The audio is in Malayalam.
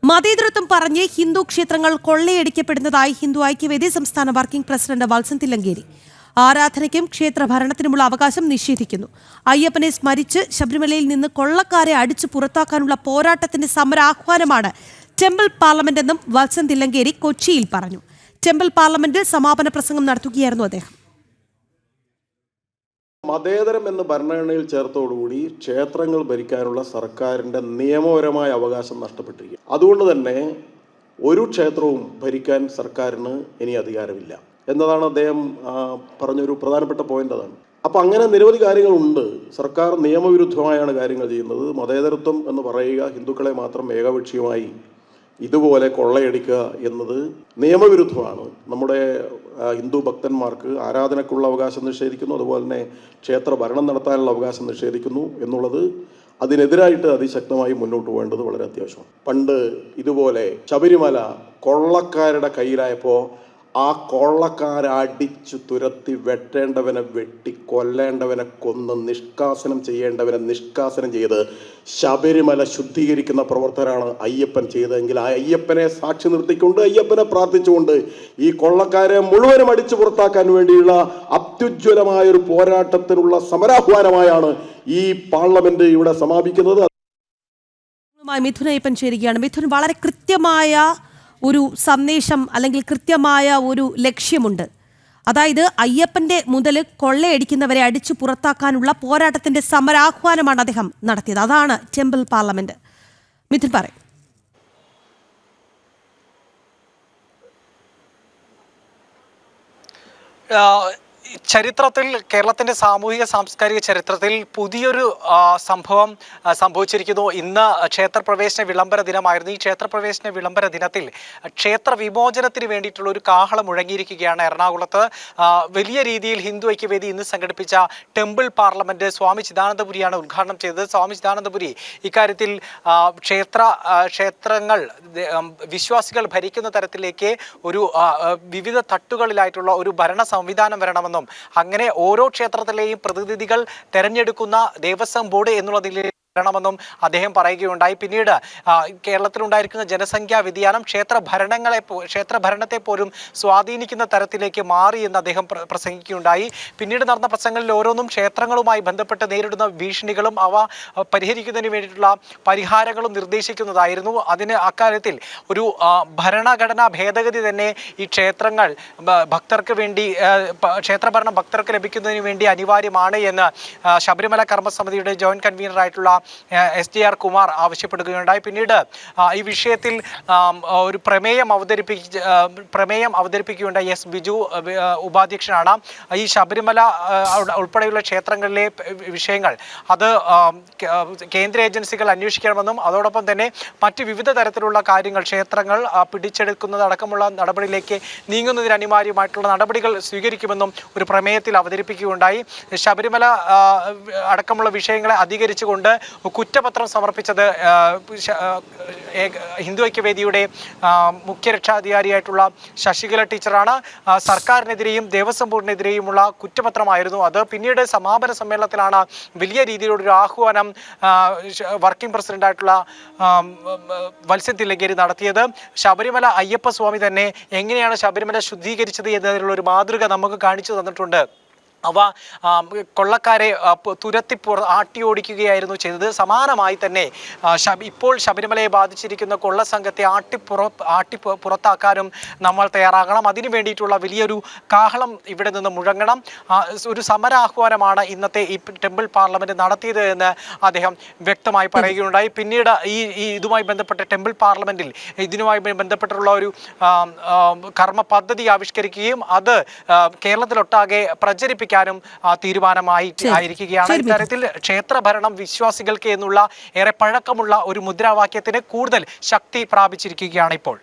മതേതരത്വം പറഞ്ഞ് ഹിന്ദു ക്ഷേത്രങ്ങൾ കൊള്ളയടിക്കപ്പെടുന്നതായി ഹിന്ദു ഐക്യവേദി സംസ്ഥാന വർക്കിംഗ് പ്രസിഡന്റ് വത്സൻ തില്ലങ്കേരി. ആരാധനയ്ക്കും ക്ഷേത്ര ഭരണത്തിനുമുള്ള അവകാശം നിഷേധിക്കുന്നു. അയ്യപ്പനെ സ്മരിച്ച് ശബരിമലയിൽ നിന്ന് കൊള്ളക്കാരെ അടിച്ചു പുറത്താക്കാനുള്ള പോരാട്ടത്തിന്റെ സമരാഹ്വാനമാണ് ടെമ്പിൾ പാർലമെന്റ് എന്നും വത്സൻ തില്ലങ്കേരി കൊച്ചിയിൽ പറഞ്ഞു. ടെമ്പിൾ പാർലമെന്റിൽ സമാപന പ്രസംഗം നടത്തുകയായിരുന്നു അദ്ദേഹം. മതേതരം എന്ന ഭരണഘടനയിൽ ചേർത്തോടുകൂടി ക്ഷേത്രങ്ങൾ ഭരിക്കാനുള്ള സർക്കാരിൻ്റെ നിയമപരമായ അവകാശം നഷ്ടപ്പെട്ടിരിക്കും. അതുകൊണ്ട് തന്നെ ഒരു ക്ഷേത്രവും ഭരിക്കാൻ സർക്കാരിന് ഇനി അധികാരമില്ല എന്നതാണ് അദ്ദേഹം പറഞ്ഞൊരു പ്രധാനപ്പെട്ട പോയിന്റ്. അതാണ്. അപ്പം അങ്ങനെ നിരവധി കാര്യങ്ങളുണ്ട്. സർക്കാർ നിയമവിരുദ്ധമായാണ് കാര്യങ്ങൾ ചെയ്യുന്നത്. മതേതരത്വം എന്ന് പറയുക ഹിന്ദുക്കളെ മാത്രം ഏകപക്ഷീയമായി ഇതുപോലെ കൊള്ളയടിക്കുക എന്നത് നിയമവിരുദ്ധമാണ്. നമ്മുടെ ഹിന്ദു ഭക്തന്മാർക്ക് ആരാധനക്കുള്ള അവകാശം നിഷേധിക്കുന്നു, അതുപോലെ തന്നെ ക്ഷേത്ര ഭരണം നടത്താനുള്ള അവകാശം നിഷേധിക്കുന്നു എന്നുള്ളത് അതിനെതിരായിട്ട് അതിശക്തമായി മുന്നോട്ട് പോകേണ്ടത് വളരെ അത്യാവശ്യമാണ്. പണ്ട് ഇതുപോലെ ശബരിമല കൊള്ളക്കാരുടെ കയ്യിലായപ്പോൾ ആ കൊള്ളക്കാരെ അടിച്ചു തുരത്തി വെട്ടേണ്ടവനെ വെട്ടി കൊല്ലേണ്ടവനെ കൊന്ന് നിഷ്കാസനം ചെയ്യേണ്ടവനെ നിഷ്കാസനം ചെയ്ത് ശബരിമല ശുദ്ധീകരിക്കുന്ന പ്രവർത്തനമാണ് അയ്യപ്പൻ ചെയ്തതെങ്കിൽ ആ അയ്യപ്പനെ സാക്ഷി നിർത്തിക്കൊണ്ട് അയ്യപ്പനെ പ്രാർത്ഥിച്ചുകൊണ്ട് ഈ കൊള്ളക്കാരെ മുഴുവനും അടിച്ചു പുറത്താക്കാൻ വേണ്ടിയുള്ള അത്യുജ്വലമായ ഒരു പോരാട്ടത്തിനുള്ള സമരാഹ്വാനമായാണ് ഈ പാർലമെന്റ് ഇവിടെ സമാപിക്കുന്നത്. മിഥുൻ അയ്യപ്പൻ ചേരുകയാണ്. മിഥുൻ, വളരെ കൃത്യമായ ഒരു സന്ദേശം അല്ലെങ്കിൽ കൃത്യമായ ഒരു ലക്ഷ്യമുണ്ട്. അതായത് അയ്യപ്പന്റെ മുതൽ കൊള്ളയടിക്കുന്നവരെ അടിച്ചു പുറത്താക്കാനുള്ള പോരാട്ടത്തിന്റെ സമരാഹ്വാനമാണ് അദ്ദേഹം നടത്തിയത്. അതാണ് ടെമ്പിൾ പാർലമെന്റ്. മിഥുൻ പറയും. ചരിത്രത്തിൽ, കേരളത്തിൻ്റെ സാമൂഹിക സാംസ്കാരിക ചരിത്രത്തിൽ പുതിയൊരു സംഭവം സംഭവിച്ചിരിക്കുന്നു. ഇന്ന് ക്ഷേത്രപ്രവേശന വിളംബര ദിനമായിരുന്നു. ഈ ക്ഷേത്രപ്രവേശന വിളംബര ദിനത്തിൽ ക്ഷേത്ര വിമോചനത്തിന് വേണ്ടിയിട്ടുള്ള ഒരു കാഹളം മുഴങ്ങിയിരിക്കുകയാണ്. എറണാകുളത്ത് വലിയ രീതിയിൽ ഹിന്ദു ഐക്യവേദി ഇന്ന് സംഘടിപ്പിച്ച ടെമ്പിൾ പാർലമെന്റ് സ്വാമി ചിദാനന്ദപുരിയാണ് ഉദ്ഘാടനം ചെയ്തത്. സ്വാമി ചിദാനന്ദപുരി ഇക്കാര്യത്തിൽ ക്ഷേത്രങ്ങൾ വിശ്വാസികൾ ഭരിക്കുന്ന തരത്തിലേക്ക് ഒരു വിവിധ തട്ടുകളിലായിട്ടുള്ള ഒരു ഭരണ സംവിധാനം വരണമെന്നും അങ്ങനെ ഓരോ ക്ഷേത്രത്തിലെയും പ്രതിനിധികൾ തെരഞ്ഞെടുക്കുന്ന ദേവസ്വം ബോർഡ് എന്നുള്ളതിൽ ണമെന്നും അദ്ദേഹം പറയുകയുണ്ടായി. പിന്നീട് കേരളത്തിലുണ്ടായിരിക്കുന്ന ജനസംഖ്യാ വ്യതിയാനം ക്ഷേത്രഭരണത്തെ പോലും സ്വാധീനിക്കുന്ന തരത്തിലേക്ക് മാറി എന്ന് അദ്ദേഹം പ്രസംഗിക്കുകയുണ്ടായി. പിന്നീട് നടന്ന പ്രസംഗങ്ങളിൽ ഓരോന്നും ക്ഷേത്രങ്ങളുമായി ബന്ധപ്പെട്ട് നേരിടുന്ന ഭീഷണികളും അവ പരിഹരിക്കുന്നതിന് വേണ്ടിയിട്ടുള്ള പരിഹാരങ്ങളും നിർദ്ദേശിക്കുന്നതായിരുന്നു. അക്കാര്യത്തിൽ ഒരു ഭരണഘടനാ ഭേദഗതി തന്നെ ഈ ക്ഷേത്രങ്ങൾ ഭക്തർക്ക് വേണ്ടി ക്ഷേത്രഭരണം ഭക്തർക്ക് ലഭിക്കുന്നതിന് വേണ്ടി അനിവാര്യമാണ് എന്ന് ശബരിമല കർമ്മസമിതിയുടെ ജോയിന്റ് കൺവീനറായിട്ടുള്ള SJR കുമാർ ആവശ്യപ്പെടുകയുണ്ടായി. പിന്നീട് ഈ വിഷയത്തിൽ ഒരു പ്രമേയം അവതരിപ്പിക്കുകയുണ്ടായി. S ബിജു ഉപാധ്യക്ഷനാണ്. ഈ ശബരിമല ഉൾപ്പെടെയുള്ള ക്ഷേത്രങ്ങളിലെ വിഷയങ്ങൾ അത് കേന്ദ്ര ഏജൻസികൾ അന്വേഷിക്കണമെന്നും അതോടൊപ്പം തന്നെ മറ്റ് വിവിധ തരത്തിലുള്ള കാര്യങ്ങൾ ക്ഷേത്രങ്ങൾ പിടിച്ചെടുക്കുന്നത് അടക്കമുള്ള നടപടിയിലേക്ക് നീങ്ങുന്നതിന് അനിവാര്യമായിട്ടുള്ള നടപടികൾ സ്വീകരിക്കുമെന്നും ഒരു പ്രമേയത്തിൽ അവതരിപ്പിക്കുകയുണ്ടായി. ശബരിമല അടക്കമുള്ള വിഷയങ്ങളെ അധികരിച്ചുകൊണ്ട് കുറ്റപത്രം സമർപ്പിച്ചത് ഹിന്ദു ഐക്യവേദിയുടെ മുഖ്യ രക്ഷാധികാരിയായിട്ടുള്ള ശശികല ടീച്ചറാണ്. സർക്കാരിനെതിരെയും ദേവസ്വം ബോർഡിനെതിരെയുമുള്ള കുറ്റപത്രമായിരുന്നു അത്. പിന്നീട് സമാപന സമ്മേളനത്തിലാണ് വലിയ രീതിയിലൊരു ആഹ്വാനം വർക്കിംഗ് പ്രസിഡന്റായിട്ടുള്ള വത്സൻ തില്ലങ്കേരി നടത്തിയത്. ശബരിമല അയ്യപ്പ സ്വാമി തന്നെ എങ്ങനെയാണ് ശബരിമല ശുദ്ധീകരിച്ചത് എന്നതിനുള്ള ഒരു മാതൃക നമുക്ക് കാണിച്ചു തന്നിട്ടുണ്ട്. അവ കൊള്ളക്കാരെ തുരത്തി ആട്ടിയോടിക്കുകയായിരുന്നു ചെയ്തത്. സമാനമായി തന്നെ ഇപ്പോൾ ശബരിമലയെ ബാധിച്ചിരിക്കുന്ന കൊള്ള സംഘത്തെ പുറത്താക്കാനും നമ്മൾ തയ്യാറാകണം. അതിനു വേണ്ടിയിട്ടുള്ള വലിയൊരു കാഹളം ഇവിടെ നിന്ന് മുഴങ്ങണം. ഒരു സമരാഹ്വാനമാണ് ഇന്നത്തെ ഈ ടെമ്പിൾ പാർലമെന്റ് നടത്തിയത് എന്ന് അദ്ദേഹം വ്യക്തമായി പറയുകയുണ്ടായി. പിന്നീട് ഇതുമായി ബന്ധപ്പെട്ട ടെമ്പിൾ പാർലമെന്റിൽ ഇതിനുമായി ബന്ധപ്പെട്ടുള്ള ഒരു കർമ്മ പദ്ധതി ആവിഷ്കരിക്കുകയും അത് കേരളത്തിലൊട്ടാകെ പ്രചരിപ്പിക്കാനും തീരുമാനമായിരിക്കുകയാണ്. ഇത്തരത്തിൽ ക്ഷേത്രഭരണം വിശ്വാസികൾക്ക് എന്നുള്ള ഏറെ പഴക്കമുള്ള ഒരു മുദ്രാവാക്യത്തിന് കൂടുതൽ ശക്തി പ്രാപിച്ചിരിക്കുകയാണ് ഇപ്പോൾ.